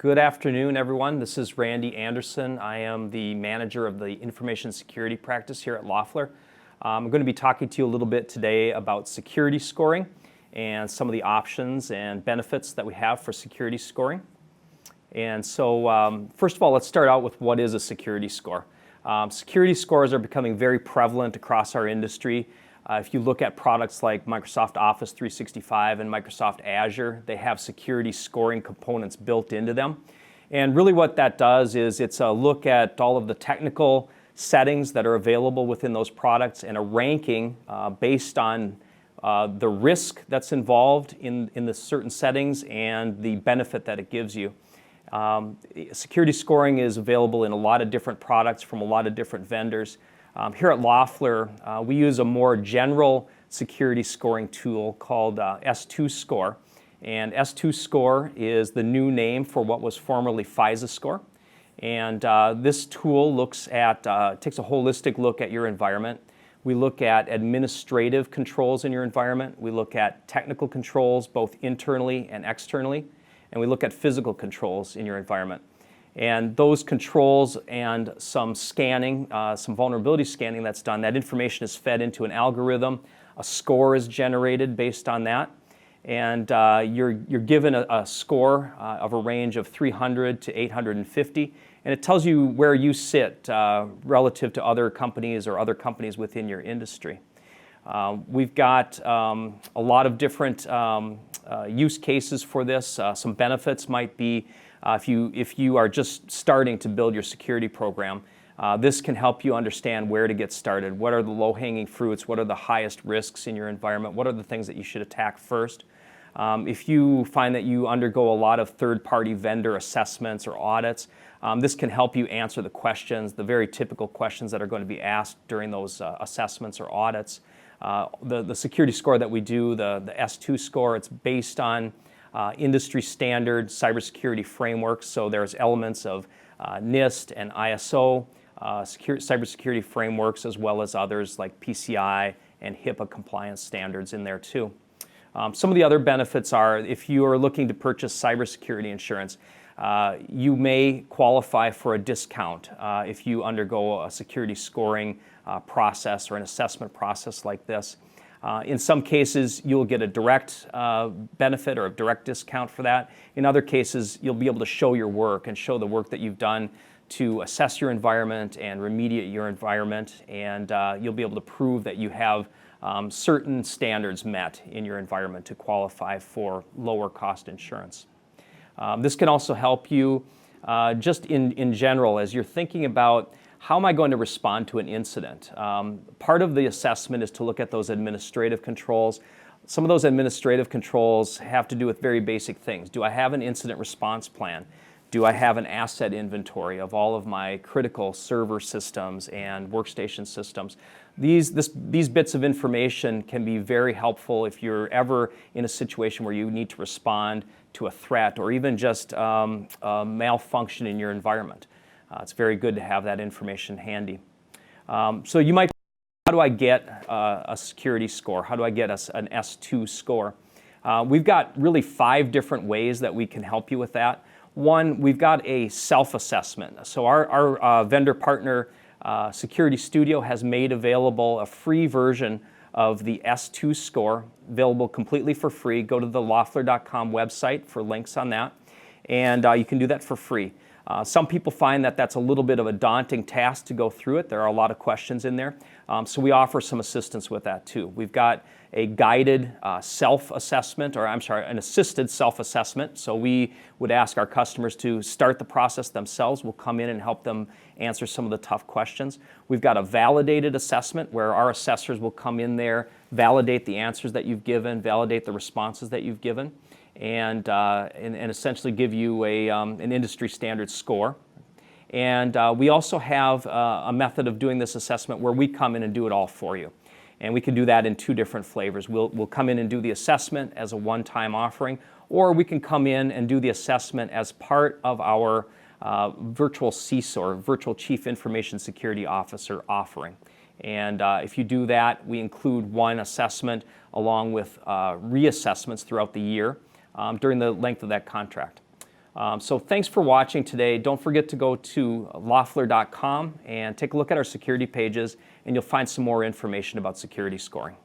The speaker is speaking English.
Good afternoon, everyone. This is Randy Anderson. I am the manager of the information security practice here at Loeffler. I'm going to be talking to you a little bit today about security scoring and some of the options and benefits that we have for security scoring. And so, first of all, let's start out with what is a security score. Security scores are becoming very prevalent across our industry. If you look at products like Microsoft Office 365 and Microsoft Azure, they have security scoring components built into them. And really what that does is it's a look at all of the technical settings that are available within those products and a ranking based on the risk that's involved in the certain settings and the benefit that it gives you. Security scoring is available in a lot of different products from a lot of different vendors. Here at Loeffler, we use a more general security scoring tool called S2 Score. And S2 Score is the new name for what was formerly FISA Score. And this tool looks at, takes a holistic look at your environment. We look at administrative controls in your environment. We look at technical controls, both internally and externally. And we look at physical controls in your environment. And those controls and some scanning, some vulnerability scanning that's done, that information is fed into an algorithm. A score is generated based on that. And you're given a score of a range of 300 to 850. And it tells you where you sit relative to other companies or other companies within your industry. We've got a lot of different use cases for this. Some benefits might be if you are just starting to build your security program, this can help you understand where to get started. What are the low-hanging fruits? What are the highest risks in your environment? What are the things that you should attack first? If you find that you undergo a lot of third-party vendor assessments or audits, this can help you answer the questions, the very typical questions that are going to be asked during those assessments or audits. The security score that we do, the S2 score, it's based on industry standard cybersecurity frameworks. So there's elements of NIST and ISO cybersecurity frameworks, as well as others like PCI and HIPAA compliance standards in there too. Some of the other benefits are if you are looking to purchase cybersecurity insurance, you may qualify for a discount if you undergo a security scoring process or an assessment process like this. In some cases, you'll get a direct benefit or a direct discount for that. In other cases, you'll be able to show your work and show the work that you've done to assess your environment and remediate your environment, and you'll be able to prove that you have certain standards met in your environment to qualify for lower cost insurance. This can also help you just in general as you're thinking about how am I going to respond to an incident? Part of the assessment is to look at those administrative controls. Some of those administrative controls have to do with very basic things. Do I have an incident response plan? Do I have an asset inventory of all of my critical server systems and workstation systems? These bits of information can be very helpful if you're ever in a situation where you need to respond to a threat or even just a malfunction in your environment. It's very good to have that information handy. So you might, how do I get a security score? How do I get an S2 score? We've got really 5 different ways that we can help you with that. One, we've got a self-assessment. So our vendor partner, Security Studio, has made available a free version of the S2 score, available completely for free. Go to the Loeffler.com website for links on that, and you can do that for free. Some people find that that's a little bit of a daunting task to go through it. There are a lot of questions in there. So we offer some assistance with that too. We've got a guided self-assessment, or I'm sorry, an assisted self-assessment. So we would ask our customers to start the process themselves. We'll come in and help them answer some of the tough questions. We've got a validated assessment where our assessors will come in there, validate the answers that you've given, validate the responses that you've given, and essentially give you an industry standard score. And we also have a method of doing this assessment where we come in and do it all for you. And we can do that in 2 different flavors. We'll come in and do the assessment as a one-time offering, or we can come in and do the assessment as part of our virtual CISO, or Virtual Chief Information Security Officer offering. And if you do that, we include one assessment along with reassessments throughout the year during the length of that contract. So thanks for watching today. Don't forget to go to loeffler.com and take a look at our security pages, and you'll find some more information about security scoring.